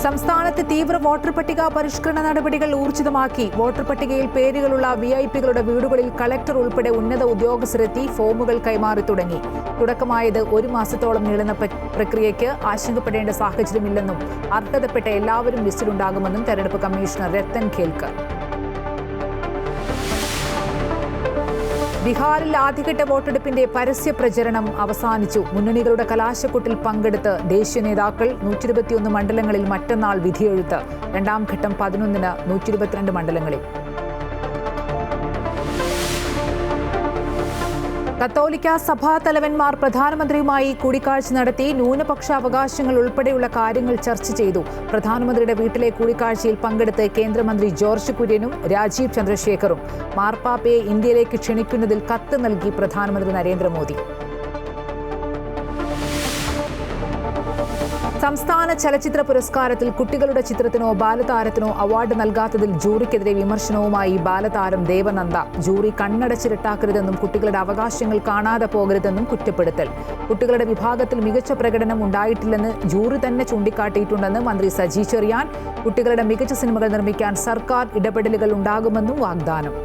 സംസ്ഥാനത്ത് തീവ്ര വോട്ടർ പട്ടിക പരിഷ്കരണ നടപടികൾ ഊർജിതമാക്കി. വോട്ടർ പട്ടികയിൽ പേരുകളുള്ള വിഐപികളുടെ വീടുകളിൽ കളക്ടർ ഉൾപ്പെടെ ഉന്നത ഉദ്യോഗസ്ഥരെത്തി ഫോമുകൾ കൈമാറി തുടങ്ങി. തുടക്കമായത് 1 മാസത്തോളം നീളുന്ന പ്രക്രിയയ്ക്ക് ആശങ്കപ്പെടേണ്ട സാഹചര്യമില്ലെന്നും അർഹതപ്പെട്ട എല്ലാവരും ലിസ്റ്റിലുണ്ടാകുമെന്നും തെരഞ്ഞെടുപ്പ് കമ്മീഷണർ രത്തൻ ഖേൽക്കർ. ബീഹാറിൽ ആദ്യഘട്ട വോട്ടെടുപ്പിന്റെ പരസ്യ പ്രചരണം അവസാനിച്ചു. മുന്നണികളുടെ കലാശക്കൊട്ടിൽ പങ്കെടുത്ത് ദേശീയ നേതാക്കൾ. 121 മണ്ഡലങ്ങളിൽ മറ്റന്നാൾ വിധിയെഴുത്ത്. രണ്ടാം ഘട്ടം 11-ന് 122 മണ്ഡലങ്ങളിൽ. കത്തോലിക്ക സഭാ തലവന്മാർ പ്രധാനമന്ത്രിയുമായി കൂടിക്കാഴ്ച നടത്തി. ന്യൂനപക്ഷ അവകാശങ്ങൾ ഉൾപ്പെടെയുള്ള കാര്യങ്ങൾ ചർച്ച ചെയ്തു. പ്രധാനമന്ത്രിയുടെ വീട്ടിലെ കൂടിക്കാഴ്ചയിൽ പങ്കെടുത്ത് കേന്ദ്രമന്ത്രി ജോർജ് കുര്യനും രാജീവ് ചന്ദ്രശേഖറും. മാർപ്പാപ്പയെ ഇന്ത്യയിലേക്ക് ക്ഷണിക്കുന്നതിൽ കത്ത് നൽകി പ്രധാനമന്ത്രി നരേന്ദ്രമോദി. സംസ്ഥാന ചലച്ചിത്ര പുരസ്കാരത്തിൽ കുട്ടികളുടെ ചിത്രത്തിനോ ബാലതാരത്തിനോ അവാർഡ് നൽകാത്തതിൽ ജൂറിക്കെതിരെ വിമർശനവുമായി ബാലതാരം ദേവനന്ദ. ജൂറി കണ്ണടച്ചിരട്ടാക്കരുതെന്നും കുട്ടികളുടെ അവകാശങ്ങൾ കാണാതെ പോകരുതെന്നും കുറ്റപ്പെടുത്തൽ. കുട്ടികളുടെ വിഭാഗത്തിൽ മികച്ച പ്രകടനം ഉണ്ടായിട്ടില്ലെന്ന് ജൂറി തന്നെ ചൂണ്ടിക്കാട്ടിയിട്ടുണ്ടെന്ന് മന്ത്രി സജി ചെറിയാൻ. കുട്ടികളുടെ മികച്ച സിനിമകൾ നിർമ്മിക്കാൻ സർക്കാർ ഇടപെടലുകൾ ഉണ്ടാകുമെന്നും വാഗ്ദാനം.